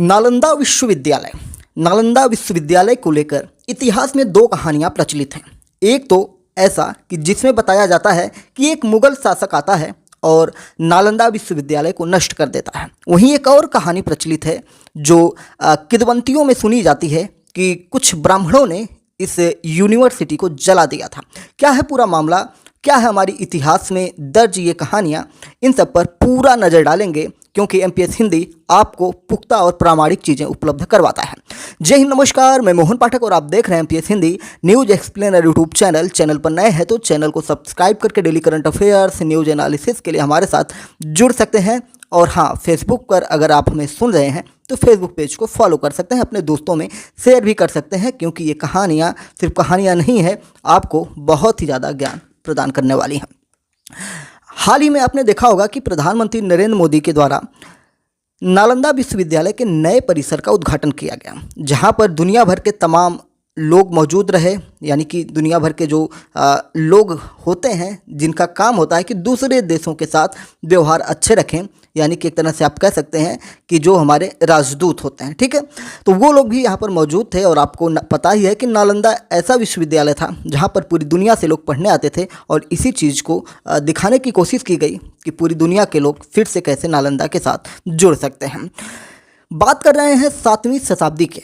नालंदा विश्वविद्यालय। नालंदा विश्वविद्यालय को लेकर इतिहास में दो कहानियां प्रचलित हैं। एक तो ऐसा कि जिसमें बताया जाता है कि एक मुगल शासक आता है और नालंदा विश्वविद्यालय को नष्ट कर देता है। वहीं एक और कहानी प्रचलित है जो किंवदंतियों में सुनी जाती है कि कुछ ब्राह्मणों ने इस यूनिवर्सिटी को जला दिया था। क्या है पूरा मामला, क्या है हमारी इतिहास में दर्ज ये कहानियाँ, इन सब पर पूरा नज़र डालेंगे क्योंकि एमपीएस हिंदी आपको पुख्ता और प्रामाणिक चीज़ें उपलब्ध करवाता है। जय हिंद, नमस्कार, मैं मोहन पाठक और आप देख रहे हैं MPS Hindi news explainer YouTube channel. Channel पर नए हैं तो चैनल को सब्सक्राइब करके daily current affairs, news analysis के लिए हमारे साथ जुड़ सकते हैं। और हाँ, फेसबुक पर अगर आप हमें सुन रहे हैं तो फेसबुक पेज को फॉलो कर सकते हैं, अपने दोस्तों में शेयर भी कर सकते हैं क्योंकि ये कहानियाँ सिर्फ कहानियाँ नहीं है, आपको बहुत ही ज़्यादा ज्ञान प्रदान करने वाली हैं। हाल ही में आपने देखा होगा कि प्रधानमंत्री नरेंद्र मोदी के द्वारा नालंदा विश्वविद्यालय के नए परिसर का उद्घाटन किया गया, जहां पर दुनिया भर के तमाम लोग मौजूद रहे। यानी कि दुनिया भर के जो लोग होते हैं जिनका काम होता है कि दूसरे देशों के साथ व्यवहार अच्छे रखें, यानी कि एक तरह से आप कह सकते हैं कि जो हमारे राजदूत होते हैं, ठीक है, तो वो लोग भी यहाँ पर मौजूद थे। और आपको पता ही है कि नालंदा ऐसा विश्वविद्यालय था जहाँ पर पूरी दुनिया से लोग पढ़ने आते थे और इसी चीज़ को दिखाने की कोशिश की गई कि पूरी दुनिया के लोग फिर से कैसे नालंदा के साथ जुड़ सकते हैं। बात कर रहे हैं 7वीं शताब्दी के।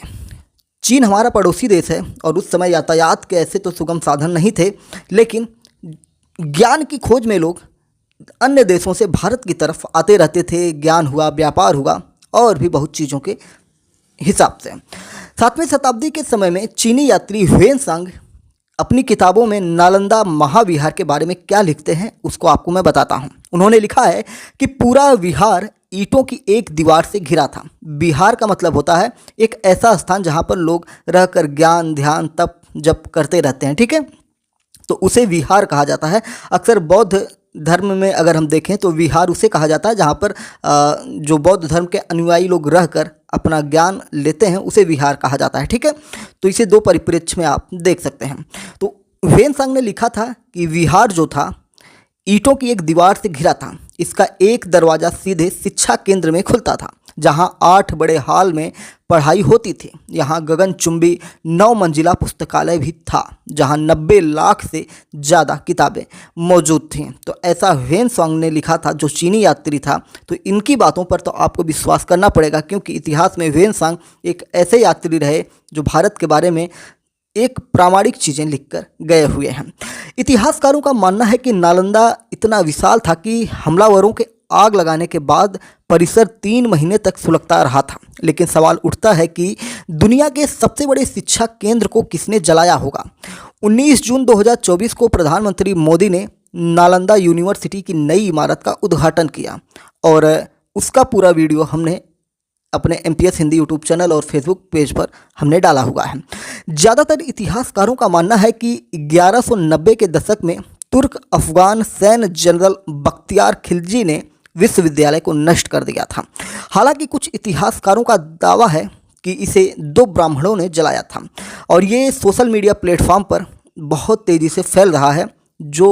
चीन हमारा पड़ोसी देश है और उस समय यातायात के ऐसे तो सुगम साधन नहीं थे, लेकिन ज्ञान की खोज में लोग अन्य देशों से भारत की तरफ आते रहते थे। ज्ञान हुआ, व्यापार हुआ और भी बहुत चीज़ों के हिसाब से 7वीं शताब्दी के समय में चीनी यात्री ह्वेनसांग अपनी किताबों में नालंदा महाविहार के बारे में क्या लिखते हैं उसको आपको मैं बताता हूँ। उन्होंने लिखा है कि पूरा विहार ईंटों की एक दीवार से घिरा था। विहार का मतलब होता है एक ऐसा स्थान जहाँ पर लोग रहकर ज्ञान, ध्यान, तप, जप करते रहते हैं, ठीक है, तो उसे विहार कहा जाता है। अक्सर बौद्ध धर्म में अगर हम देखें तो विहार उसे कहा जाता है जहाँ पर जो बौद्ध धर्म के अनुयायी लोग रहकर अपना ज्ञान लेते हैं, उसे विहार कहा जाता है, ठीक है। तो इसे दो परिप्रेक्ष्य में आप देख सकते हैं। तो ह्वेनसांग ने लिखा था कि विहार जो था ईंटों की एक दीवार से घिरा था। इसका एक दरवाज़ा सीधे शिक्षा केंद्र में खुलता था जहां 8 बड़े हॉल में पढ़ाई होती थी। यहाँ गगनचुंबी 9 मंजिला पुस्तकालय भी था जहां 90 लाख से ज़्यादा किताबें मौजूद थीं। तो ऐसा ह्वेनसांग ने लिखा था जो चीनी यात्री था। तो इनकी बातों पर तो आपको विश्वास करना पड़ेगा क्योंकि इतिहास में ह्वेनसांग एक ऐसे यात्री रहे जो भारत के बारे में एक प्रामाणिक चीज़ें लिखकर गए हुए हैं। इतिहासकारों का मानना है कि नालंदा इतना विशाल था कि हमलावरों के आग लगाने के बाद परिसर 3 महीने तक सुलगता रहा था। लेकिन सवाल उठता है कि दुनिया के सबसे बड़े शिक्षा केंद्र को किसने जलाया होगा। 19 जून 2024 को प्रधानमंत्री मोदी ने नालंदा यूनिवर्सिटी की नई इमारत का उद्घाटन किया और उसका पूरा वीडियो हमने अपने एमपीएस हिंदी यूट्यूब चैनल और फेसबुक पेज पर हमने डाला हुआ है। ज़्यादातर इतिहासकारों का मानना है कि 1190 के दशक में तुर्क अफगान सैन्य जनरल बख्तियार खिलजी ने विश्वविद्यालय को नष्ट कर दिया था। हालांकि कुछ इतिहासकारों का दावा है कि इसे 2 ब्राह्मणों ने जलाया था और ये सोशल मीडिया प्लेटफॉर्म पर बहुत तेज़ी से फैल रहा है। जो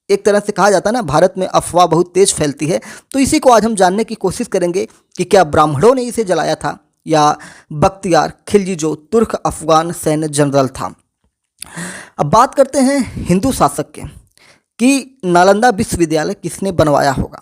एक तरह से कहा जाता है ना, भारत में अफवाह बहुत तेज़ फैलती है। तो इसी को आज हम जानने की कोशिश करेंगे कि क्या ब्राह्मणों ने इसे जलाया था या बख्तियार खिलजी जो तुर्क अफगान सैन्य जनरल था। अब बात करते हैं हिंदू शासक के कि नालंदा विश्वविद्यालय किसने बनवाया होगा।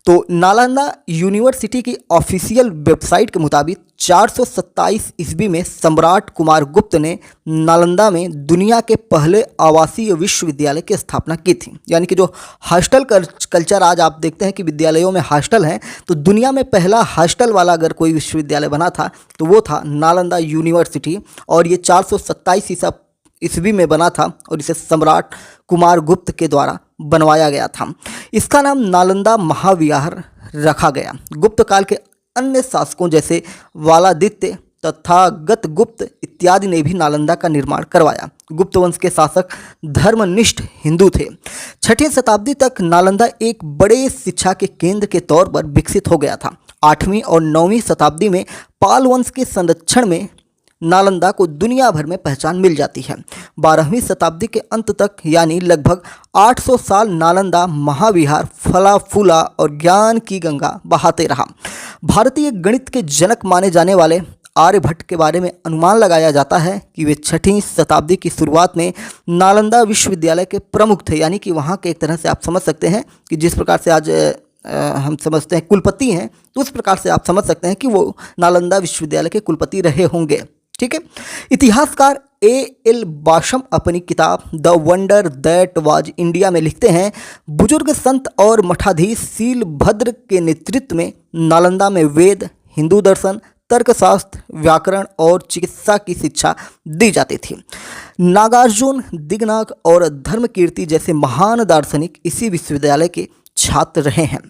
तो नालंदा यूनिवर्सिटी की ऑफिशियल वेबसाइट के मुताबिक 427 ईस्वी में सम्राट कुमार गुप्त ने नालंदा में दुनिया के पहले आवासीय विश्वविद्यालय की स्थापना की थी। यानी कि जो हॉस्टल कल्चर आज आप देखते हैं कि विद्यालयों में हॉस्टल हैं, तो दुनिया में पहला हॉस्टल वाला अगर कोई विश्वविद्यालय बना था तो वो था नालंदा यूनिवर्सिटी। और ये 427 ईस्वी में बना था और इसे सम्राट कुमार गुप्त के द्वारा बनवाया गया था। इसका नाम नालंदा महाविहार रखा गया। गुप्त काल के अन्य शासकों जैसे वालादित्य, तथागत गुप्त इत्यादि ने भी नालंदा का निर्माण करवाया। गुप्त वंश के शासक धर्मनिष्ठ हिंदू थे। 6वीं शताब्दी तक नालंदा एक बड़े शिक्षा के केंद्र के तौर पर विकसित हो गया था। 8वीं और 9वीं शताब्दी में पाल वंश के संरक्षण में नालंदा को दुनिया भर में पहचान मिल जाती है। 12वीं शताब्दी के अंत तक यानी लगभग 800 साल नालंदा महाविहार फला फूला और ज्ञान की गंगा बहाते रहा। भारतीय गणित के जनक माने जाने वाले आर्यभट्ट के बारे में अनुमान लगाया जाता है कि वे 6वीं शताब्दी की शुरुआत में नालंदा विश्वविद्यालय के प्रमुख थे, यानी कि वहाँ के एक तरह से आप समझ सकते हैं कि जिस प्रकार से आज हम समझते हैं कुलपति हैं, तो उस प्रकार से आप समझ सकते हैं कि वो नालंदा विश्वविद्यालय के कुलपति रहे होंगे। ठीक है। इतिहासकार A.L. बाशम अपनी किताब the wonder that was India में लिखते हैं, बुजुर्ग संत और मठाधीश शीलभद्र के नेतृत्व में नालंदा में वेद, हिंदू दर्शन, तर्कशास्त्र, व्याकरण और चिकित्सा की शिक्षा दी जाती थी। नागार्जुन, दिगनाग और धर्मकीर्ति जैसे महान दार्शनिक इसी विश्वविद्यालय के छात्र रहे हैं।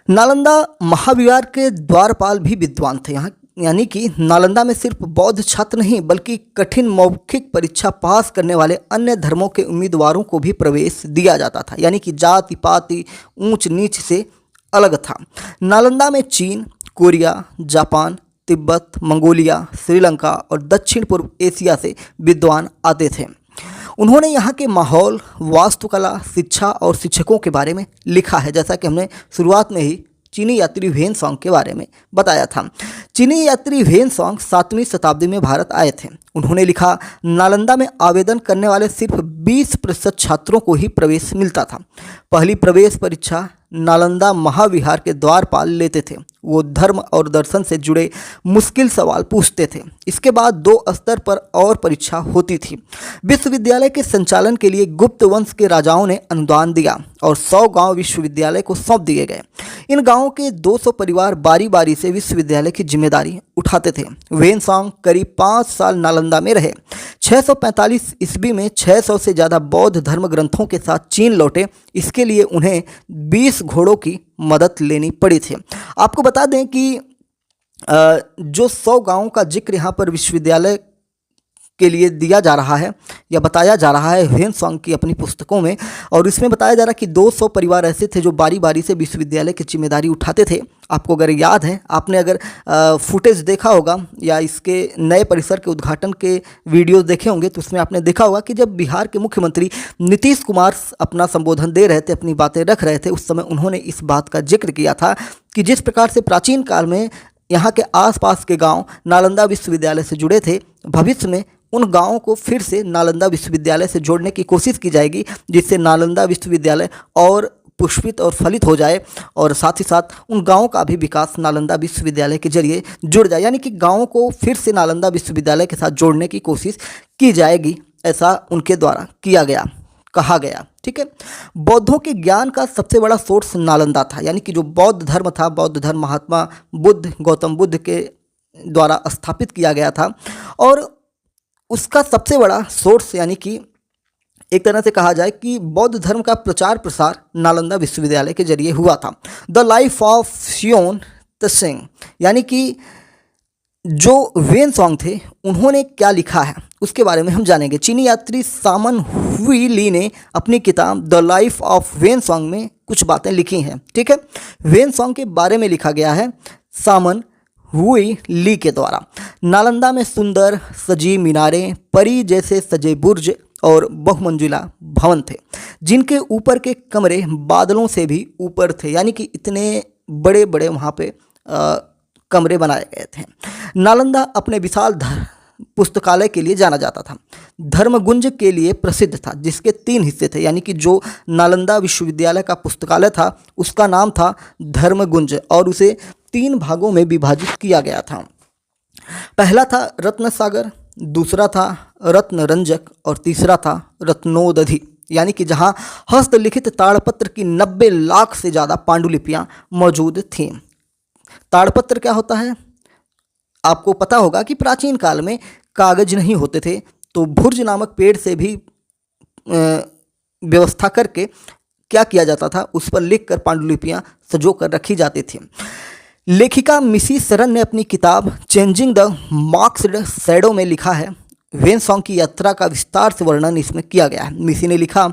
नालंदा महाविहार के द्वारपाल भी विद्वान थे यहाँ, यानी कि नालंदा में सिर्फ बौद्ध छात्र नहीं बल्कि कठिन मौखिक परीक्षा पास करने वाले अन्य धर्मों के उम्मीदवारों को भी प्रवेश दिया जाता था, यानी कि जाति पाति ऊंच नीच से अलग था। नालंदा में चीन, Korea, Japan, Tibet, Mongolia, Sri Lanka और दक्षिण पूर्व एशिया से विद्वान आते थे। उन्होंने यहाँ के माहौल, वास्तुकला, शिक्षा और शिक्षकों के बारे में लिखा है, जैसा कि हमने शुरुआत में ही चीनी यात्री ह्वेनसांग के बारे में बताया था। चीनी यात्री ह्वेनसांग 7वीं शताब्दी में भारत आए थे। उन्होंने लिखा, नालंदा में आवेदन करने वाले सिर्फ 20% छात्रों को ही प्रवेश मिलता था। पहली प्रवेश परीक्षा नालंदा महाविहार के द्वारपाल लेते थे। वो धर्म और दर्शन से जुड़े मुश्किल सवाल पूछते थे। इसके बाद 2 स्तर पर और परीक्षा होती थी। विश्वविद्यालय के संचालन के लिए गुप्त वंश के राजाओं ने अनुदान दिया और 100 गांव विश्वविद्यालय को सौंप दिए गए। इन गांवों के 200 परिवार बारी बारी से विश्वविद्यालय की जिम्मेदारी उठाते थे। ह्वेनसांग करीब 5 साल नालंदा में रहे। 645 ईस्वी में 600 से ज़्यादा बौद्ध धर्म ग्रंथों के साथ चीन लौटे। इसके लिए उन्हें 20 घोड़ों की मदद लेनी पड़ी थी। आपको बता दें कि जो 100 गांवों का जिक्र यहाँ पर विश्वविद्यालय के लिए दिया जा रहा है या बताया जा रहा है ह्वेनसांग की अपनी पुस्तकों में, और इसमें बताया जा रहा है कि 200 परिवार ऐसे थे जो बारी बारी से विश्वविद्यालय की जिम्मेदारी उठाते थे। आपको अगर याद है, आपने अगर फुटेज देखा होगा या इसके नए परिसर के उद्घाटन के वीडियोस देखे होंगे तो उसमें आपने देखा होगा कि जब बिहार के मुख्यमंत्री नीतीश कुमार अपना संबोधन दे रहे थे, अपनी बातें रख रहे थे, उस समय उन्होंने इस बात का जिक्र किया था कि जिस प्रकार से प्राचीन काल में यहाँ के आसपास के गांव नालंदा विश्वविद्यालय से जुड़े थे, भविष्य में उन गांवों को फिर से नालंदा विश्वविद्यालय से जोड़ने की कोशिश की जाएगी, जिससे नालंदा विश्वविद्यालय और पुष्पित और फलित हो जाए और साथ ही साथ उन गांवों का भी विकास नालंदा विश्वविद्यालय के जरिए जुड़ जाए, यानी कि गांवों को फिर से नालंदा विश्वविद्यालय के साथ जोड़ने की कोशिश की जाएगी, ऐसा उनके द्वारा किया गया, कहा गया। ठीक है। बौद्धों के ज्ञान का सबसे बड़ा सोर्स नालंदा था, यानी कि जो बौद्ध धर्म था, बौद्ध धर्म महात्मा बुद्ध, गौतम बुद्ध के द्वारा स्थापित किया गया था और उसका सबसे बड़ा सोर्स, यानी कि एक तरह से कहा जाए कि बौद्ध धर्म का प्रचार प्रसार नालंदा विश्वविद्यालय के जरिए हुआ था। द लाइफ ऑफ ह्वेन त्सोंग, यानी कि जो ह्वेनसांग थे उन्होंने क्या लिखा है उसके बारे में हम जानेंगे। चीनी यात्री सामन हुई ली ने अपनी किताब द लाइफ ऑफ ह्वेनसांग में कुछ बातें लिखी हैं। ठीक है। ह्वेनसांग के बारे में लिखा गया है सामन हुई ली के द्वारा। नालंदा में सुंदर सजी मीनारें, परी जैसे सजे बुर्ज और बहुमंजिला भवन थे, जिनके ऊपर के कमरे बादलों से भी ऊपर थे, यानी कि इतने बड़े बड़े वहाँ पे कमरे बनाए गए थे। नालंदा अपने विशाल पुस्तकालय के लिए जाना जाता था। धर्मगुंज के लिए प्रसिद्ध था, जिसके 3 हिस्से थे, यानी कि जो नालंदा विश्वविद्यालय का पुस्तकालय था उसका नाम था धर्मगुंज और उसे 3 भागों में विभाजित किया गया था। पहला था रत्न सागर, दूसरा था रत्न रंजक और तीसरा था रत्नोदधि, यानी कि जहां हस्तलिखित ताड़पत्र की 90 लाख से ज़्यादा पांडुलिपियां मौजूद थीं। ताड़पत्र क्या होता है? आपको पता होगा कि प्राचीन काल में कागज नहीं होते थे, तो भुर्ज नामक पेड़ से भी व्यवस्था करके क्या किया जाता था, उस पर लिखकर पांडुलिपियां सजो कर रखी जाती थी। लेखिका मिसी सरन ने अपनी किताब चेंजिंग द मार्क्स्ड शैडो में लिखा है। ह्वेनसांग की यात्रा का विस्तार से वर्णन इसमें किया गया है। मिसी ने लिखा,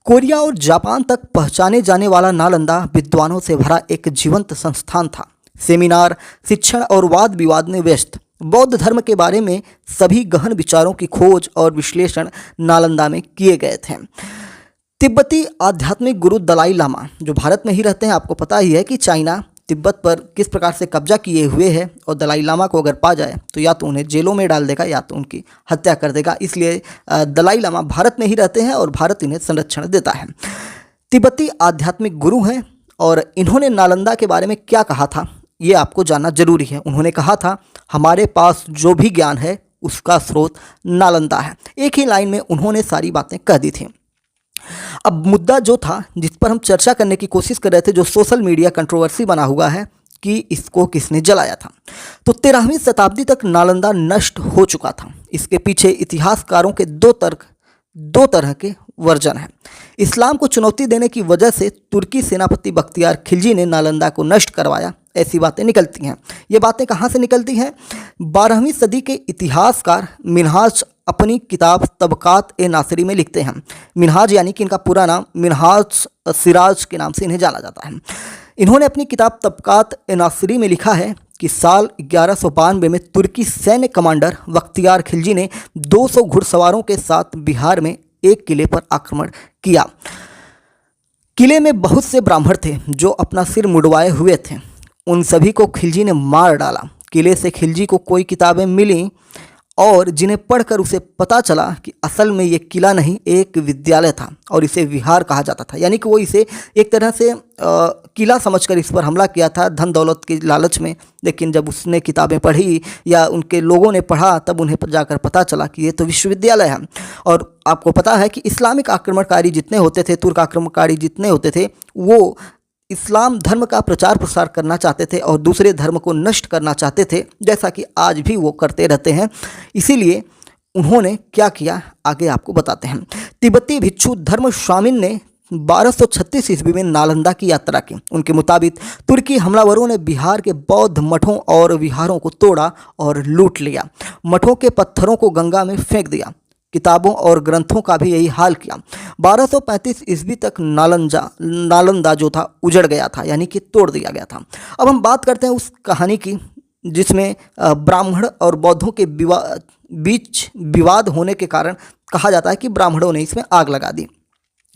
कोरिया और जापान तक पहुंचाने जाने वाला नालंदा विद्वानों से भरा एक जीवंत संस्थान था। सेमिनार, शिक्षण और वाद विवाद में व्यस्त बौद्ध धर्म के बारे में सभी गहन विचारों की खोज और विश्लेषण नालंदा में किए गए थे। तिब्बती आध्यात्मिक गुरु दलाई लामा जो भारत में ही रहते हैं, आपको पता ही है कि चाइना तिब्बत पर किस प्रकार से कब्जा किए हुए है और दलाई लामा को अगर पा जाए तो या तो उन्हें जेलों में डाल देगा या तो उनकी हत्या कर देगा। इसलिए दलाई लामा भारत में ही रहते हैं और भारत इन्हें संरक्षण देता है। तिब्बती आध्यात्मिक गुरु हैं और इन्होंने नालंदा के बारे में क्या कहा था ये आपको जानना जरूरी है। उन्होंने कहा था, हमारे पास जो भी ज्ञान है उसका स्रोत नालंदा है। एक ही लाइन में उन्होंने सारी बातें कह दी थी। अब मुद्दा जो था जिस पर हम चर्चा करने की कोशिश कर रहे थे, जो सोशल मीडिया कंट्रोवर्सी बना हुआ है कि इसको किसने जलाया था, तो 13वीं शताब्दी तक नालंदा नष्ट हो चुका था। इसके पीछे इतिहासकारों के दो तरह के वर्जन हैं। इस्लाम को चुनौती देने की वजह से तुर्की सेनापति बख्तियार खिलजी ने नालंदा को नष्ट करवाया, ऐसी बातें निकलती हैं। ये बातें कहाँ से निकलती हैं? 12वीं सदी के इतिहासकार मिनहाज अपनी किताब तबकात ए नासिरी में लिखते हैं। मिनहाज यानी कि इनका पूरा नाम मिनहाज सिराज के नाम से इन्हें जाना जाता है। इन्होंने अपनी किताब तबकात ए नासिरी में लिखा है कि साल 1192 में तुर्की सैन्य कमांडर बख्तियार खिलजी ने 200 घुड़सवारों के साथ बिहार में एक किले पर आक्रमण किया। किले में बहुत से ब्राह्मण थे जो अपना सिर मुड़वाए हुए थे। उन सभी को खिलजी ने मार डाला। किले से खिलजी को कोई किताबें मिली और जिन्हें पढ़कर उसे पता चला कि असल में ये किला नहीं एक विद्यालय था और इसे विहार कहा जाता था। यानी कि वो इसे एक तरह से किला समझकर इस पर हमला किया था धन दौलत के लालच में। लेकिन जब उसने किताबें पढ़ी या उनके लोगों ने पढ़ा तब उन्हें जाकर पता चला कि ये तो विश्वविद्यालय है। और आपको पता है कि इस्लामिक आक्रमणकारी जितने होते थे, तुर्क आक्रमणकारी जितने होते थे, वो इस्लाम धर्म का प्रचार प्रसार करना चाहते थे और दूसरे धर्म को नष्ट करना चाहते थे, जैसा कि आज भी वो करते रहते हैं। इसीलिए उन्होंने क्या किया आगे आपको बताते हैं। तिब्बती भिक्षु धर्म स्वामिन ने 1236 ईस्वी में नालंदा की यात्रा की। उनके मुताबिक तुर्की हमलावरों ने बिहार के बौद्ध मठों और विहारों को तोड़ा और लूट लिया। मठों के पत्थरों को गंगा में फेंक दिया। किताबों और ग्रंथों का भी यही हाल किया। 1235 ईस्वी तक नालंदा जो था उजड़ गया था, यानी कि तोड़ दिया गया था। अब हम बात करते हैं उस कहानी की जिसमें ब्राह्मण और बौद्धों के बीच विवाद होने के कारण कहा जाता है कि ब्राह्मणों ने इसमें आग लगा दी।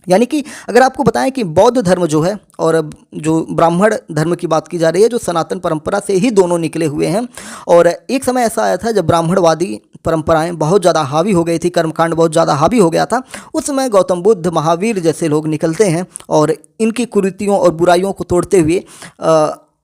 यानी कि अगर आपको बताएं कि बौद्ध धर्म जो है और जो ब्राह्मण धर्म की बात की जा रही है, जो सनातन परंपरा से ही दोनों निकले हुए हैं। और एक समय ऐसा आया था जब ब्राह्मणवादी परंपराएं बहुत ज़्यादा हावी हो गई थी, कर्मकांड बहुत ज़्यादा हावी हो गया था। उस समय गौतम बुद्ध, महावीर जैसे लोग निकलते हैं और इनकी कुरीतियों और बुराइयों को तोड़ते हुए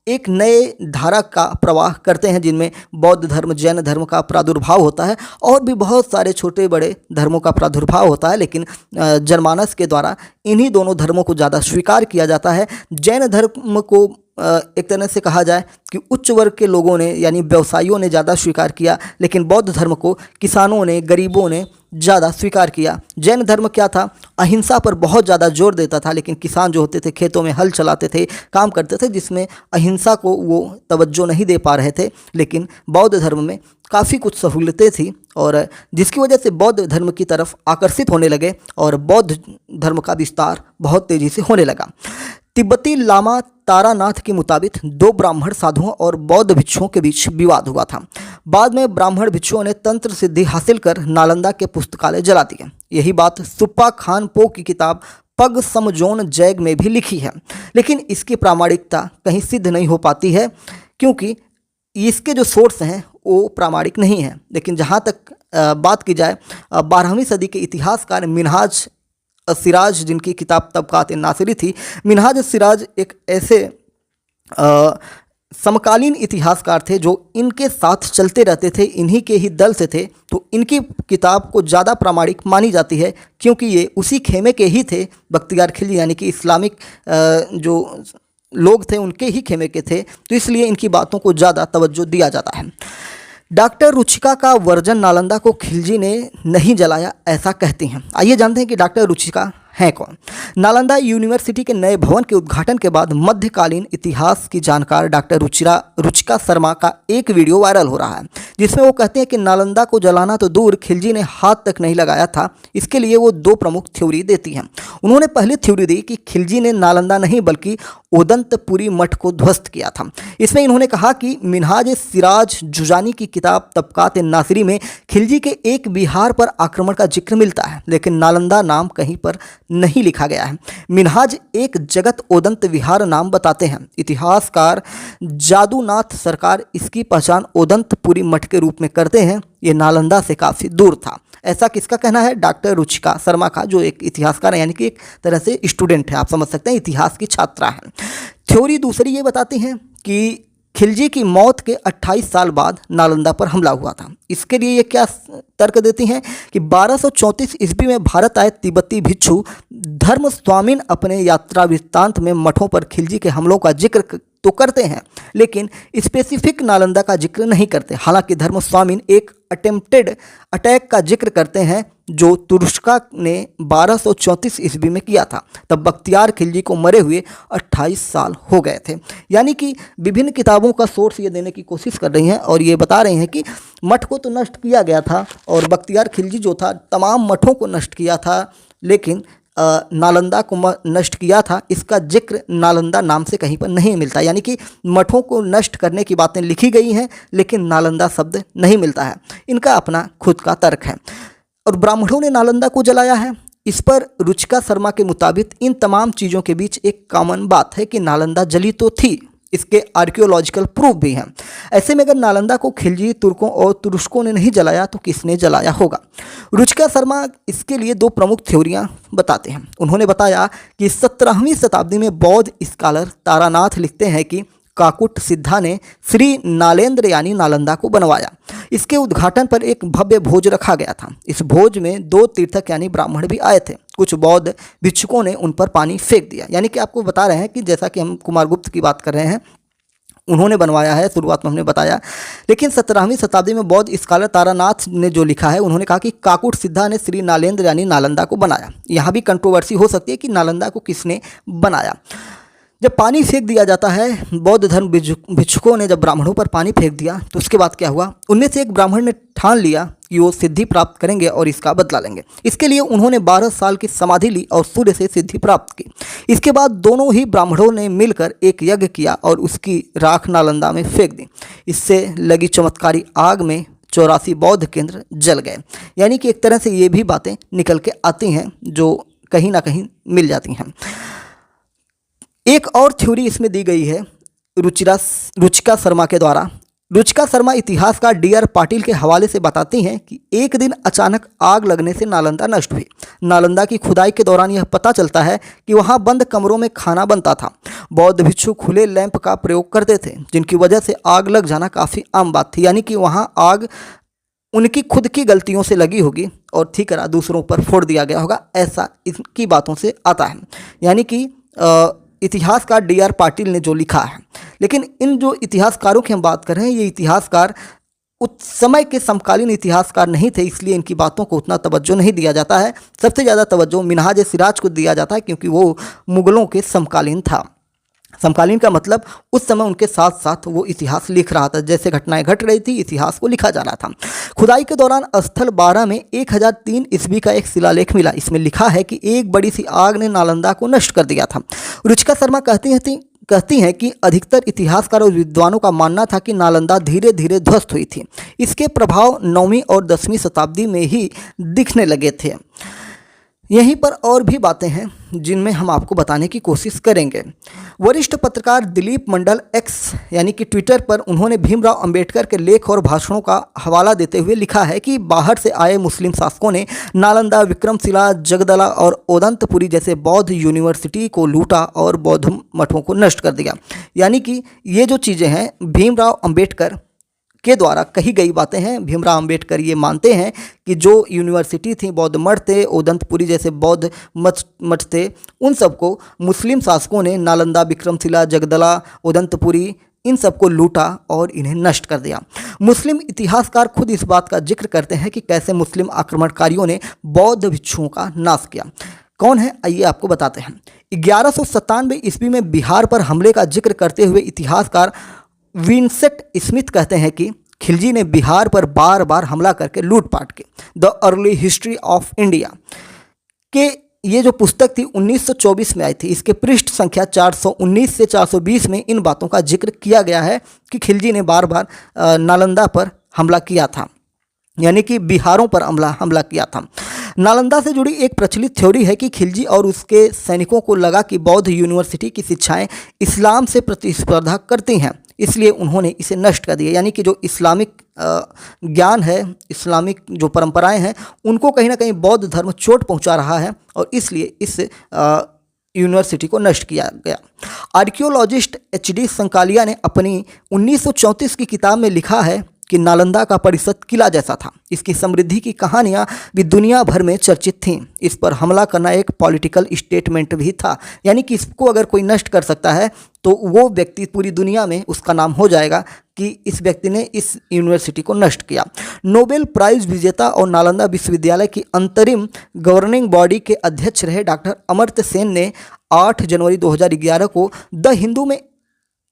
एक नए धारा का प्रवाह करते हैं, जिनमें बौद्ध धर्म, जैन धर्म का प्रादुर्भाव होता है और भी बहुत सारे छोटे बड़े धर्मों का प्रादुर्भाव होता है। लेकिन जनमानस के द्वारा इन्हीं दोनों धर्मों को ज़्यादा स्वीकार किया जाता है। जैन धर्म को एक तरह से कहा जाए कि उच्च वर्ग के लोगों ने यानी व्यवसायियों ने ज़्यादा स्वीकार किया, लेकिन बौद्ध धर्म को किसानों ने, गरीबों ने ज़्यादा स्वीकार किया। जैन धर्म क्या था? अहिंसा पर बहुत ज़्यादा जोर देता था, लेकिन किसान जो होते थे खेतों में हल चलाते थे, काम करते थे, जिसमें अहिंसा को वो तवज्जो नहीं दे पा रहे थे। लेकिन बौद्ध धर्म में काफ़ी कुछ सहूलतें थी और जिसकी वजह से बौद्ध धर्म की तरफ आकर्षित होने लगे और बौद्ध धर्म का विस्तार बहुत तेज़ी से होने लगा। तिब्बती लामा तारानाथ के मुताबिक दो ब्राह्मण साधुओं और बौद्ध भिक्षुओं के बीच विवाद हुआ था। बाद में ब्राह्मण भिक्षुओं ने तंत्र सिद्धि हासिल कर नालंदा के पुस्तकालय जला दिए। यही बात सुप्पा खान पो की किताब पग समजोन जैग में भी लिखी है, लेकिन इसकी प्रामाणिकता कहीं सिद्ध नहीं हो पाती है क्योंकि इसके जो सोर्स हैं वो प्रामाणिक नहीं है। लेकिन जहाँ तक बात की जाए 12वीं सदी के इतिहासकार मिनहाज सिराज, जिनकी किताब तबकात नासिरी थी, मिनहाज सिराज एक ऐसे समकालीन इतिहासकार थे जो इनके साथ चलते रहते थे, इन्हीं के ही दल से थे। तो इनकी किताब को ज़्यादा प्रामाणिक मानी जाती है क्योंकि ये उसी खेमे के ही थे। बख्तियार खिलजी यानी कि इस्लामिक जो लोग थे उनके ही खेमे के थे, तो इसलिए इनकी बातों को ज़्यादा तवज्जो दिया जाता है। डॉक्टर रुचिका का वर्जन नालंदा को खिलजी ने नहीं जलाया ऐसा कहती हैं। आइए जानते हैं कि डॉक्टर रुचिका हैं कौन? नालंदा यूनिवर्सिटी के नए भवन के उद्घाटन के बाद मध्यकालीन इतिहास की जानकार डॉक्टर रुचिका शर्मा का एक वीडियो वायरल हो रहा है, जिसमें वो कहते हैं कि नालंदा को जलाना तो दूर, खिलजी ने हाथ तक नहीं लगाया था। इसके लिए वो दो प्रमुख थ्योरी देती हैं। उन्होंने पहली थ्योरी दी कि खिलजी ने नालंदा नहीं बल्कि उदंतपुरी मठ को ध्वस्त किया था। इसमें इन्होंने कहा कि मिनहाज सिराज जुजानी की किताब तबकात नासिरी में खिलजी के एक विहार पर आक्रमण का जिक्र मिलता है, लेकिन नालंदा नाम कहीं पर नहीं लिखा गया है। मिनहाज एक जगत ओदंत विहार नाम बताते हैं। इतिहासकार जादूनाथ सरकार इसकी पहचान ओदंतपुरी मठ के रूप में करते हैं। ये नालंदा से काफ़ी दूर था। ऐसा किसका कहना है? डॉक्टर रुचिका शर्मा का, जो एक इतिहासकार है, यानी कि एक तरह से स्टूडेंट है, आप समझ सकते हैं, इतिहास की छात्रा है। थ्योरी दूसरी ये बताती हैं कि खिलजी की मौत के 28 साल बाद नालंदा पर हमला हुआ था। इसके लिए ये क्या तर्क देती हैं कि 1234 ईस्वी में भारत आए तिब्बती भिक्षु धर्मस्वामिन अपने यात्रा वृत्तांत में मठों पर खिलजी के हमलों का जिक्र तो करते हैं, लेकिन स्पेसिफिक नालंदा का जिक्र नहीं करते। हालांकि धर्मस्वामिन एक अटेम्प्टेड अटैक का जिक्र करते हैं जो तुरुष्का ने 1234 ईस्वी में किया था। तब बख्तियार खिलजी को मरे हुए 28 साल हो गए थे। यानी कि विभिन्न किताबों का सोर्स ये देने की कोशिश कर रही हैं और ये बता रही हैं कि मठ को तो नष्ट किया गया था और बख्तियार खिलजी जो था तमाम मठों को नष्ट किया था, लेकिन नालंदा को नष्ट किया था। इसका जिक्र नालंदा नाम से कहीं पर नहीं मिलता। यानी कि मठों को नष्ट करने की बातें लिखी गई हैं, लेकिन नालंदा शब्द नहीं मिलता है। इनका अपना खुद का तर्क है। और ब्राह्मणों ने नालंदा को जलाया है, इस पर रुचिका शर्मा के मुताबिक इन तमाम चीज़ों के बीच एक कॉमन बात है कि नालंदा जली तो थी। इसके आर्कियोलॉजिकल प्रूफ भी हैं। ऐसे में अगर नालंदा को खिलजी, तुर्कों और तुरुष्कों ने नहीं जलाया तो किसने जलाया होगा? रुचिका शर्मा इसके लिए दो प्रमुख थ्योरियां बताते हैं। उन्होंने बताया कि 17वीं शताब्दी में बौद्ध स्कॉलर तारानाथ लिखते हैं कि काकुट सिद्धा ने श्री नालेंद्र यानी नालंदा को बनवाया। इसके उद्घाटन पर एक भव्य भोज रखा गया था। इस भोज में 2 तीर्थक यानी ब्राह्मण भी आए थे। कुछ बौद्ध भिक्षुकों ने उन पर पानी फेंक दिया। यानी कि आपको बता रहे हैं कि जैसा कि हम कुमारगुप्त की बात कर रहे हैं, उन्होंने बनवाया है, शुरुआत में हमने बताया। लेकिन 17वीं शताब्दी में बौद्ध स्कॉलर तारानाथ ने जो लिखा है, उन्होंने कहा कि काकुट सिद्धा ने श्री नालेंद्र यानी नालंदा को बनाया। यहाँ भी कंट्रोवर्सी हो सकती है कि नालंदा को किसने बनाया। जब पानी फेंक दिया जाता है, बौद्ध धर्म भिक्षुकों ने जब ब्राह्मणों पर पानी फेंक दिया तो उसके बाद क्या हुआ? उनमें से एक ब्राह्मण ने ठान लिया कि वो सिद्धि प्राप्त करेंगे और इसका बदला लेंगे। इसके लिए उन्होंने 12 साल की समाधि ली और सूर्य से सिद्धि प्राप्त की। इसके बाद दोनों ही ब्राह्मणों ने मिलकर एक यज्ञ किया और उसकी राख नालंदा में फेंक दी। इससे लगी चमत्कारी आग में 84 बौद्ध केंद्र जल गए। यानी कि एक तरह से ये भी बातें निकल के आती हैं जो कहीं ना कहीं मिल जाती हैं। एक और थ्योरी इसमें दी गई है रुचिका शर्मा के द्वारा। रुचिका शर्मा इतिहासकार डी.आर. पाटिल के हवाले से बताती हैं कि एक दिन अचानक आग लगने से नालंदा नष्ट हुई। नालंदा की खुदाई के दौरान यह पता चलता है कि वहां बंद कमरों में खाना बनता था। बौद्ध भिक्षु खुले लैंप का प्रयोग करते थे, जिनकी वजह से आग लग जाना काफ़ी आम बात थी। यानी कि वहाँ आग उनकी खुद की गलतियों से लगी होगी और ठीक करा दूसरों पर फोड़ दिया गया होगा, ऐसा इनकी बातों से आता है। यानी कि इतिहासकार डी.आर. पाटिल ने जो लिखा है। लेकिन इन जो इतिहासकारों की हम बात कर रहे हैं, ये इतिहासकार उस समय के समकालीन इतिहासकार नहीं थे, इसलिए इनकी बातों को उतना तवज्जो नहीं दिया जाता है। सबसे ज़्यादा तवज्जो मिनहाज सिराज को दिया जाता है, क्योंकि वो मुग़लों के समकालीन था। समकालीन का मतलब उस समय उनके साथ साथ वो इतिहास लिख रहा था। जैसे घटनाएं घट रही थी, इतिहास को लिखा जा रहा था। खुदाई के दौरान स्थल 12 में 1003 ईस्वी का एक शिलालेख मिला। इसमें लिखा है कि एक बड़ी सी आग ने नालंदा को नष्ट कर दिया था। रुचिका शर्मा कहती हैं कि अधिकतर इतिहासकार और विद्वानों का मानना था कि नालंदा धीरे धीरे ध्वस्त हुई थी। इसके प्रभाव 9वीं और 10वीं शताब्दी में ही दिखने लगे थे। यहीं पर और भी बातें हैं जिनमें हम आपको बताने की कोशिश करेंगे। वरिष्ठ पत्रकार दिलीप मंडल एक्स यानी कि ट्विटर पर उन्होंने भीमराव अंबेडकर के लेख और भाषणों का हवाला देते हुए लिखा है कि बाहर से आए मुस्लिम शासकों ने नालंदा, विक्रमशिला, जगदला और ओदंतपुरी जैसे बौद्ध यूनिवर्सिटी को लूटा और बौद्ध मठों को नष्ट कर दिया। यानी कि ये जो चीज़ें हैं भीमराव अंबेडकर के द्वारा कही गई बातें हैं। भीमराव अंबेडकर ये मानते हैं कि जो यूनिवर्सिटी थी, बौद्ध मठ थे, ओदंतपुरी जैसे बौद्ध मठ थे, उन सबको मुस्लिम शासकों ने नालंदा, विक्रमशिला, जगदला, ओदंतपुरी इन सबको लूटा और इन्हें नष्ट कर दिया। मुस्लिम इतिहासकार खुद इस बात का जिक्र करते हैं कि कैसे मुस्लिम आक्रमणकारियों ने बौद्ध भिक्षुओं का नाश किया। कौन है, आइए आपको बताते हैं। 1197 ईस्वी में बिहार पर हमले का जिक्र करते हुए इतिहासकार विंसेंट स्मिथ कहते हैं कि खिलजी ने बिहार पर बार बार हमला करके लूटपाट की। The early history of India के ये जो पुस्तक थी 1924 में आई थी। इसके पृष्ठ संख्या 419 से 420 में इन बातों का जिक्र किया गया है कि खिलजी ने बार बार नालंदा पर हमला किया था, यानी कि बिहारों पर हमला किया था। नालंदा से जुड़ी एक प्रचलित थ्योरी है कि खिलजी और उसके सैनिकों को लगा कि बौद्ध यूनिवर्सिटी की शिक्षाएं इस्लाम से प्रतिस्पर्धा करती हैं, इसलिए उन्होंने इसे नष्ट कर दिया। यानी कि जो इस्लामिक ज्ञान है, इस्लामिक जो परंपराएं हैं, उनको कहीं ना कहीं बौद्ध धर्म चोट पहुंचा रहा है और इसलिए इस यूनिवर्सिटी को नष्ट किया गया। Archaeologist HD. संकालिया ने अपनी 1934 की किताब में लिखा है कि नालंदा का परिसर किला जैसा था। इसकी समृद्धि की कहानियां भी दुनिया भर में चर्चित थीं। इस पर हमला करना एक पॉलिटिकल स्टेटमेंट भी था, यानी कि इसको अगर कोई नष्ट कर सकता है तो वो व्यक्ति पूरी दुनिया में उसका नाम हो जाएगा कि इस व्यक्ति ने इस यूनिवर्सिटी को नष्ट किया। नोबेल प्राइज विजेता और नालंदा विश्वविद्यालय की अंतरिम गवर्निंग बॉडी के अध्यक्ष रहे डॉक्टर अमर्त्य सेन ने 8 जनवरी 2011 को द हिंदू में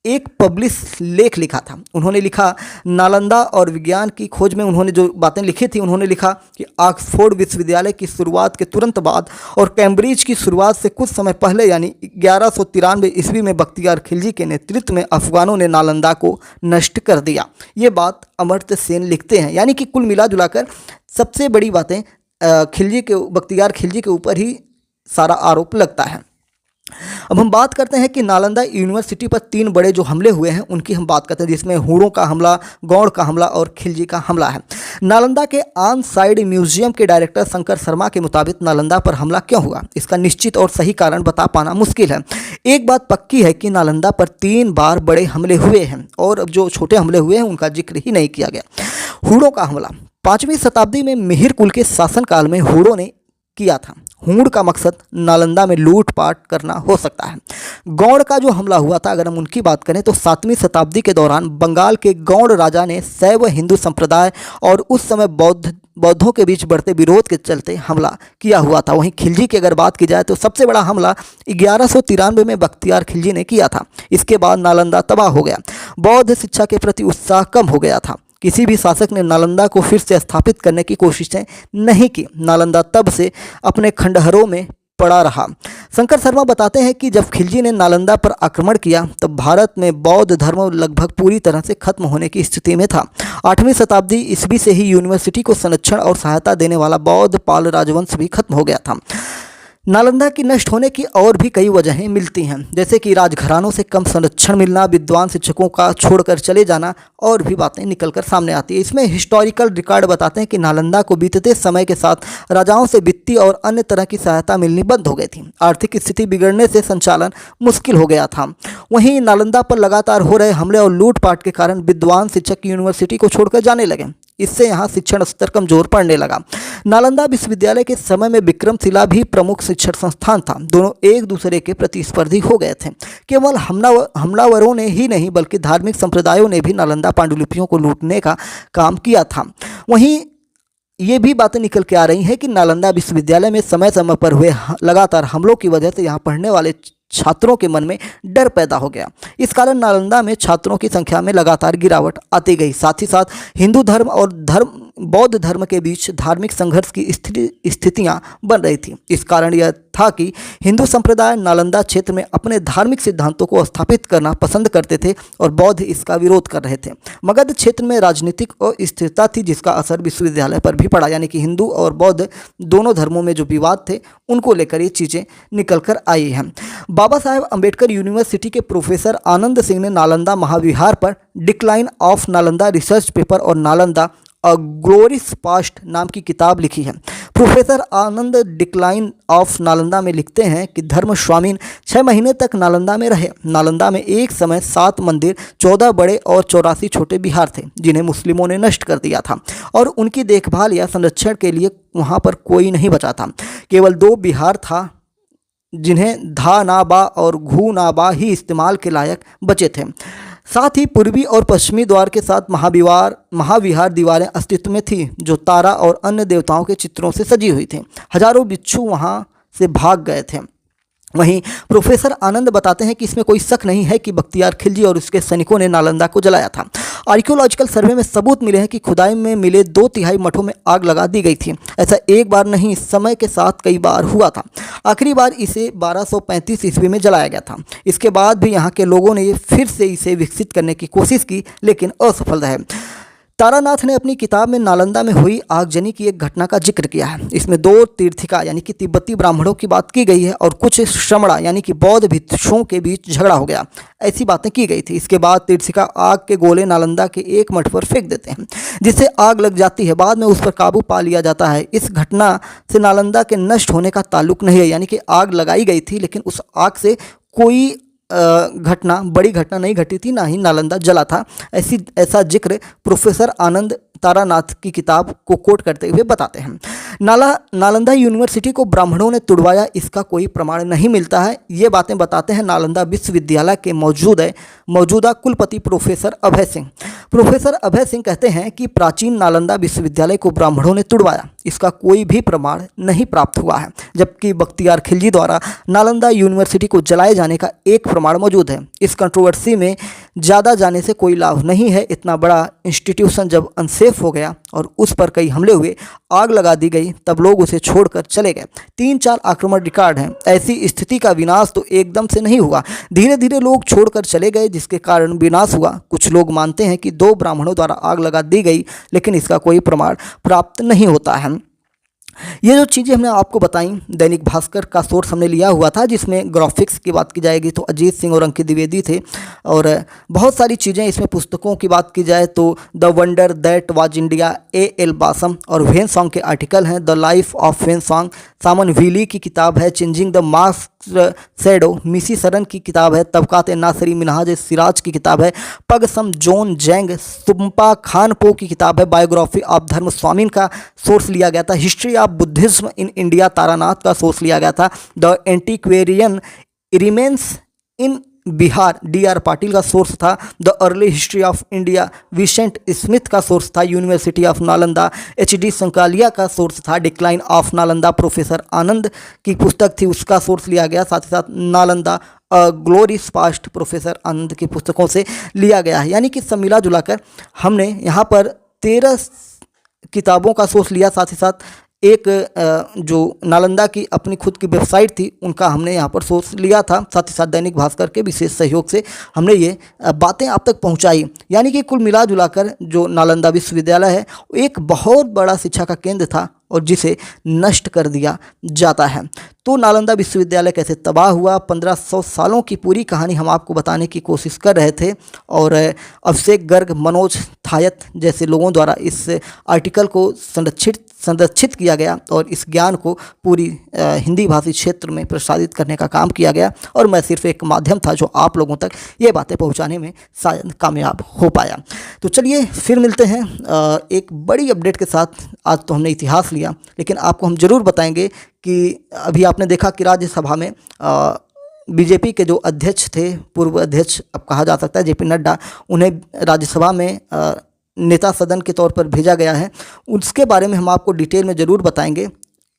एक पब्लिश लेख लिखा था। उन्होंने लिखा, नालंदा और विज्ञान की खोज में उन्होंने जो बातें लिखी थी, उन्होंने लिखा कि ऑक्सफोर्ड विश्वविद्यालय की शुरुआत के तुरंत बाद और कैम्ब्रिज की शुरुआत से कुछ समय पहले यानी 1193 ईस्वी में बख्तियार खिलजी के नेतृत्व में अफगानों ने नालंदा को नष्ट कर दिया। ये बात अमर्त्य सेन लिखते हैं। यानी कि कुल मिला जुलाकर सबसे बड़ी बातें बख्तियार खिलजी के ऊपर ही सारा आरोप लगता है। अब हम बात करते हैं कि नालंदा यूनिवर्सिटी पर 3 बड़े जो हमले हुए हैं उनकी हम बात करते हैं, जिसमें हुड़ों का हमला, गौड़ का हमला और खिलजी का हमला है। नालंदा के ऑन साइड म्यूजियम के डायरेक्टर शंकर शर्मा के मुताबिक नालंदा पर हमला क्यों हुआ, इसका निश्चित और सही कारण बता पाना मुश्किल है। एक बात पक्की है कि नालंदा पर 3 बार बड़े हमले हुए हैं और जो छोटे हमले हुए हैं उनका जिक्र ही नहीं किया गया। हुड़ों का हमला 5वीं शताब्दी में मिहिर कुल के शासनकाल में हुड़ों ने किया था। हुड़ का मकसद नालंदा में लूटपाट करना हो सकता है। गौड़ का जो हमला हुआ था, अगर हम उनकी बात करें तो 7वीं शताब्दी के दौरान बंगाल के गौड़ राजा ने शैव हिंदू संप्रदाय और उस समय बौद्धों के बीच बढ़ते विरोध के चलते हमला किया हुआ था। वहीं खिलजी की अगर बात की जाए तो सबसे बड़ा हमला 1193 में बख्तियार खिलजी ने किया था। इसके बाद नालंदा तबाह हो गया। बौद्ध शिक्षा के प्रति उत्साह कम हो गया था। किसी भी शासक ने नालंदा को फिर से स्थापित करने की कोशिशें नहीं की। नालंदा तब से अपने खंडहरों में पड़ा रहा। शंकर शर्मा बताते हैं कि जब खिलजी ने नालंदा पर आक्रमण किया तब भारत में बौद्ध धर्म लगभग पूरी तरह से खत्म होने की स्थिति में था। 8वीं शताब्दी ईस्वी से ही यूनिवर्सिटी को संरक्षण और सहायता देने वाला बौद्ध पाल राजवंश भी खत्म हो गया था। नालंदा की नष्ट होने की और भी कई वजहें मिलती हैं, जैसे कि राजघरानों से कम संरक्षण मिलना, विद्वान शिक्षकों का छोड़कर चले जाना और भी बातें निकलकर सामने आती है। इसमें हिस्टोरिकल रिकॉर्ड बताते हैं कि नालंदा को बीतते समय के साथ राजाओं से वित्तीय और अन्य तरह की सहायता मिलनी बंद हो गई थी। आर्थिक स्थिति बिगड़ने से संचालन मुश्किल हो गया था। वहीं नालंदा पर लगातार हो रहे हमले और लूटपाट के कारण विद्वान शिक्षक यूनिवर्सिटी को छोड़कर जाने लगे। इससे यहाँ शिक्षण स्तर कमजोर पड़ने लगा। नालंदा विश्वविद्यालय के समय में विक्रमशिला भी प्रमुख शिक्षण संस्थान था। दोनों एक दूसरे के प्रतिस्पर्धी हो गए थे। केवल हमलावरों ने ही नहीं बल्कि धार्मिक संप्रदायों ने भी नालंदा पांडुलिपियों को लूटने का काम किया था। वहीं ये भी बातें निकल के आ रही हैं कि नालंदा विश्वविद्यालय में समय समय पर हुए लगातार हमलों की वजह से यहाँ पढ़ने वाले छात्रों के मन में डर पैदा हो गया। इस कारण नालंदा में छात्रों की संख्या में लगातार गिरावट आती गई। साथ ही साथ हिंदू धर्म और बौद्ध धर्म के बीच धार्मिक संघर्ष की स्थितियां बन रही थी। इस कारण यह था कि हिंदू संप्रदाय नालंदा क्षेत्र में अपने धार्मिक सिद्धांतों को स्थापित करना पसंद करते थे और बौद्ध इसका विरोध कर रहे थे। मगध क्षेत्र में राजनीतिक अस्थिरता थी जिसका असर विश्वविद्यालय पर भी पड़ा। यानी कि हिंदू और बौद्ध दोनों धर्मों में जो विवाद थे उनको लेकर ये चीज़ें निकल कर आई हैं। बाबा साहेब अम्बेडकर यूनिवर्सिटी के प्रोफेसर आनंद सिंह ने नालंदा महाविहार पर decline of Nalanda research paper और नालंदा अ ग्लोरियस पास्ट नाम की किताब लिखी है। Professor Anand decline of Nalanda में लिखते हैं कि धर्म स्वामीन 6 महीने तक नालंदा में रहे। नालंदा में एक समय 7 मंदिर, 14 बड़े और 84 छोटे विहार थे जिन्हें मुस्लिमों ने नष्ट कर दिया था और उनकी देखभाल या संरक्षण के लिए वहाँ पर कोई नहीं बचा था। केवल 2 विहार था जिन्हें धा ना बा और घू ना बा ही इस्तेमाल के लायक बचे थे। साथ ही पूर्वी और पश्चिमी द्वार के साथ महाविहार दीवारें अस्तित्व में थी जो तारा और अन्य देवताओं के चित्रों से सजी हुई थी। हजारों बिच्छू वहां से भाग गए थे। वहीं प्रोफेसर आनंद बताते हैं कि इसमें कोई शक नहीं है कि बख्तियार खिलजी और उसके सैनिकों ने नालंदा को जलाया था। आर्कियोलॉजिकल सर्वे में सबूत मिले हैं कि खुदाई में मिले 2/3 मठों में आग लगा दी गई थी। ऐसा एक बार नहीं, समय के साथ कई बार हुआ था। आखिरी बार इसे 1235 ईस्वी में जलाया गया था। इसके बाद भी यहाँ के लोगों ने फिर से इसे विकसित करने की कोशिश की, लेकिन असफल रहे। तारानाथ ने अपनी किताब में नालंदा में हुई आगजनी की एक घटना का जिक्र किया है। इसमें 2 तीर्थिका यानी कि तिब्बती ब्राह्मणों की बात की गई है और कुछ श्रमणा यानी कि बौद्ध भिक्षुओं के बीच झगड़ा हो गया, ऐसी बातें की गई थी। इसके बाद तीर्थिका आग के गोले नालंदा के एक मठ पर फेंक देते हैं, जिससे आग लग जाती है। बाद में उस पर काबू पा लिया जाता है। इस घटना से नालंदा के नष्ट होने का ताल्लुक नहीं है, यानी कि आग लगाई गई थी लेकिन उस आग से कोई बड़ी घटना नहीं घटी थी, ना ही नालंदा जला था। ऐसा जिक्र प्रोफेसर आनंद तारानाथ की किताब को कोट करते हुए बताते हैं। नालंदा यूनिवर्सिटी को ब्राह्मणों ने तुड़वाया, इसका कोई प्रमाण नहीं मिलता है। ये बातें बताते हैं नालंदा विश्वविद्यालय के मौजूदा कुलपति प्रोफेसर अभय सिंह। प्रोफेसर अभय सिंह कहते हैं कि प्राचीन नालंदा विश्वविद्यालय को ब्राह्मणों ने तुड़वाया, इसका कोई भी प्रमाण नहीं प्राप्त हुआ है, जबकि बख्तियार खिलजी द्वारा नालंदा यूनिवर्सिटी को जलाए जाने का एक प्रमाण मौजूद है। इस कंट्रोवर्सी में ज़्यादा जाने से कोई लाभ नहीं है। इतना बड़ा इंस्टीट्यूशन जब अनसेफ हो गया और उस पर कई हमले हुए, आग लगा दी गई, तब लोग उसे छोड़कर चले गए। 3-4 आक्रमण रिकॉर्ड हैं। ऐसी स्थिति का विनाश तो एकदम से नहीं हुआ, धीरे धीरे लोग छोड़कर चले गए, जिसके कारण विनाश हुआ। कुछ लोग मानते हैं कि 2 ब्राह्मणों द्वारा आग लगा दी गई, लेकिन इसका कोई प्रमाण प्राप्त नहीं होता है। ये जो चीज़ें हमने आपको बताई, दैनिक भास्कर का सोर्स हमने लिया हुआ था, जिसमें ग्राफिक्स की बात की जाएगी तो अजीत सिंह और अंकित द्विवेदी थे, और बहुत सारी चीज़ें इसमें पुस्तकों की बात की जाए तो the wonder that was India A.L. Basham और वेन सॉन्ग के आर्टिकल हैं। The life of Hiuen Tsang सामन व्हीली की किताब है। चेंजिंग द मास्क शैडो मिसी सरन की किताब है। तबकात नासरी मिनहाज सिराज की किताब है। पगसम जोन जैंग सुम्पा खानपो की किताब है। बायोग्राफी ऑफ धर्म स्वामीन का सोर्स लिया गया था। History of Buddhism in India Taranath का सोर्स लिया गया था। The antiquarian remains in Bihar D.R. Patil का सोर्स था। The early history of India Vincent Smith का सोर्स था। University of Nalanda H.D. Sankalia का सोर्स था। Decline of Nalanda professor Anand की पुस्तक थी, उसका सोर्स लिया गया। साथ ही साथ Nalanda glories past professor Anand की पुस्तकों से लिया गया है। यानी कि सब मिला जुलाकर हमने यहाँ पर 13 किताबों का सोर्स लिया। साथ ही साथ एक जो नालंदा की अपनी खुद की वेबसाइट थी, उनका हमने यहाँ पर सोर्स लिया था। साथ ही साथ दैनिक भास्कर के विशेष सहयोग से हमने ये बातें आप तक पहुँचाई। यानी कि कुल मिला जुलाकर जो नालंदा विश्वविद्यालय है, एक बहुत बड़ा शिक्षा का केंद्र था और जिसे नष्ट कर दिया जाता है। तो नालंदा विश्वविद्यालय कैसे तबाह हुआ, 1500 सालों की पूरी कहानी हम आपको बताने की कोशिश कर रहे थे, और अभिषेक गर्ग, मनोज थायत जैसे लोगों द्वारा इस आर्टिकल को संरक्षित किया गया और इस ज्ञान को पूरी हिंदी भाषी क्षेत्र में प्रसारित करने का काम किया गया, और मैं सिर्फ एक माध्यम था जो आप लोगों तक ये बातें पहुंचाने में शायद कामयाब हो पाया। तो चलिए फिर मिलते हैं एक बड़ी अपडेट के साथ। आज तो हमने इतिहास लिया, लेकिन आपको हम ज़रूर बताएंगे कि अभी आपने देखा कि राज्यसभा में बीजेपी के जो अध्यक्ष थे, पूर्व अध्यक्ष अब कहा जा सकता है, JP नड्डा, उन्हें राज्यसभा में नेता सदन के तौर पर भेजा गया है। उसके बारे में हम आपको डिटेल में ज़रूर बताएंगे,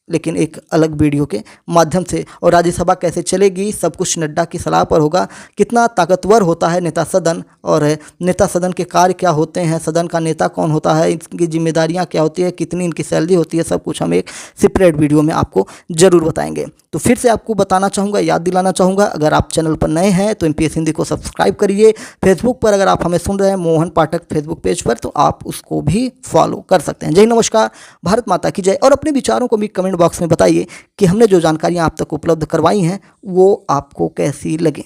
लेकिन एक अलग वीडियो के माध्यम से। और राज्यसभा कैसे चलेगी, सब कुछ नड्डा की सलाह पर होगा। कितना ताकतवर होता है नेता सदन, और नेता सदन के कार्य क्या होते हैं, सदन का नेता कौन होता है, इनकी जिम्मेदारियां क्या होती है, कितनी इनकी सैलरी होती है, सब कुछ हम एक सेपरेट वीडियो में आपको ज़रूर बताएंगे। तो फिर से आपको बताना चाहूँगा, याद दिलाना चाहूँगा, अगर आप चैनल पर नए हैं तो MPS हिंदी को सब्सक्राइब करिए। फेसबुक पर अगर आप हमें सुन रहे हैं मोहन पाठक फेसबुक पेज पर, तो आप उसको भी फॉलो कर सकते हैं। जय नमस्कार, भारत माता की जय। और अपने विचारों को भी कमेंट बॉक्स में बताइए कि हमने जो जानकारियाँ आप तक उपलब्ध करवाई हैं वो आपको कैसी लगी।